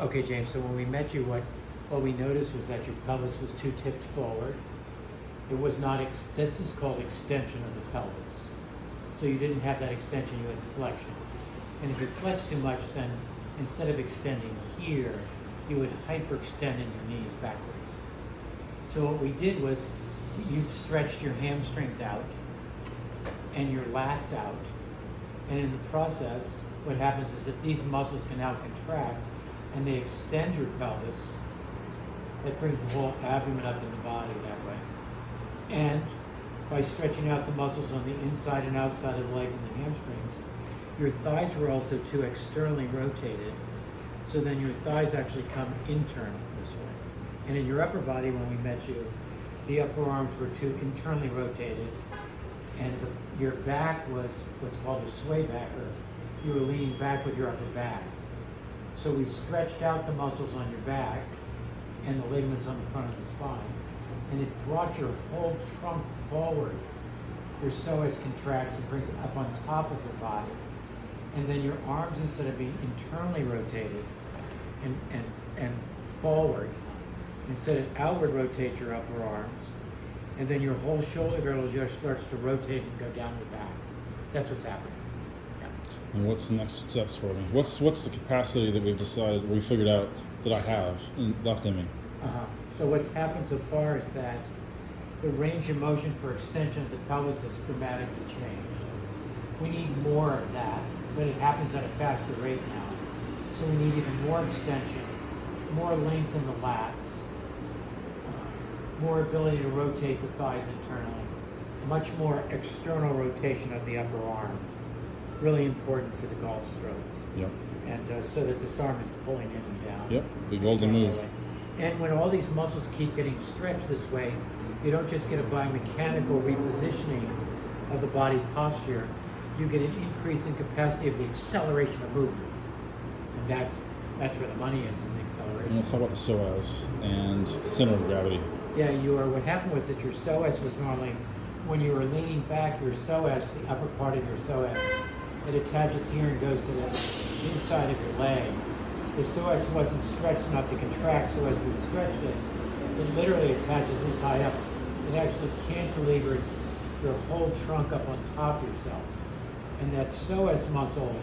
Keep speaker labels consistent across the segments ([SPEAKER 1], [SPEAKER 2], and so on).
[SPEAKER 1] Okay, James, so when we met you, what we noticed was that your pelvis was too tipped forward. It was not, this is called extension of the pelvis. So you didn't have that extension, you had flexion. And if you flex too much, then instead of extending here, you would hyperextend in your knees backwards. So what we did was, you've stretched your hamstrings out and your lats out. And in the process, what happens is that these muscles can now contract and they extend your pelvis. That brings the whole abdomen up in the body that way. And by stretching out the muscles on the inside and outside of the legs and the hamstrings, your thighs were also too externally rotated. So then your thighs actually come internal this way. And in your upper body, when we met you, the upper arms were too internally rotated. And your back was what's called a sway back, or you were leaning back with your upper back. So we stretched out the muscles on your back and the ligaments on the front of the spine, and it brought your whole trunk forward. Your psoas contracts and brings it up on top of your body. And then your arms, instead of being internally rotated and forward, instead it outward rotates your upper arms, and then your whole shoulder girdle just starts to rotate and go down the back. That's what's happening. Yeah.
[SPEAKER 2] And what's the next steps for me? What's the capacity that we figured out that I have left in me?
[SPEAKER 1] So what's happened so far is that the range of motion for extension of the pelvis has dramatically changed. We need more of that, but it happens at a faster rate now. So we need even more extension, more length in the lats, more ability to rotate the thighs internally, much more external rotation of the upper arm. Really important for the golf stroke.
[SPEAKER 2] Yep.
[SPEAKER 1] And so that this arm is pulling in and down.
[SPEAKER 2] Yep, the golden move.
[SPEAKER 1] And when all these muscles keep getting stretched this way, you don't just get a biomechanical repositioning of the body posture, you get an increase in capacity of the acceleration of movements. And that's where the money is in the acceleration.
[SPEAKER 2] And let's talk about the psoas and the center of gravity.
[SPEAKER 1] Yeah, what happened was that your psoas was normally, when you were leaning back, your psoas, the upper part of your psoas, it attaches here and goes to the inside of your leg. The psoas wasn't stretched enough to contract, so as we stretched it, it literally attaches this high up. It actually cantilevers your whole trunk up on top of yourself. And that psoas muscle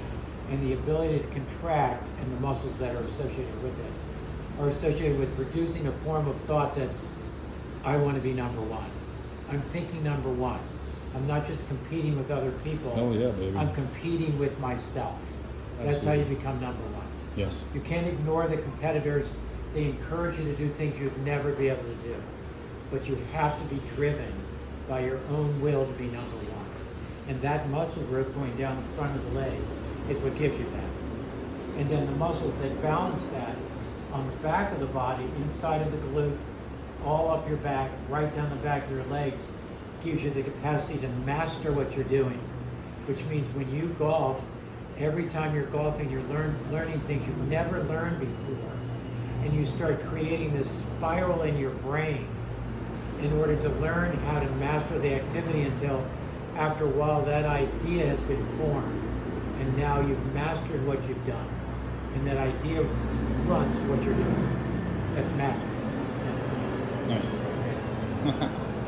[SPEAKER 1] and the ability to contract and the muscles that are associated with it are associated with producing a form of thought that's, I want to be number one. I'm thinking number one. I'm not just competing with other people.
[SPEAKER 2] Oh yeah, baby.
[SPEAKER 1] I'm competing with myself. That's
[SPEAKER 2] Absolutely.
[SPEAKER 1] how you become number one.
[SPEAKER 2] Yes.
[SPEAKER 1] You can't ignore the competitors. They encourage you to do things you'd never be able to do. But you have to be driven by your own will to be number one. And that muscle group going down the front of the leg is what gives you that. And then the muscles that balance that on the back of the body, inside of the glute, all up your back, right down the back of your legs, gives you the capacity to master what you're doing. Which means when you golf, every time you're golfing, you're learning things you've never learned before. And you start creating this spiral in your brain in order to learn how to master the activity until after a while that idea has been formed. And now you've mastered what you've done. And that idea runs what you're doing. That's mastery.
[SPEAKER 2] Nice.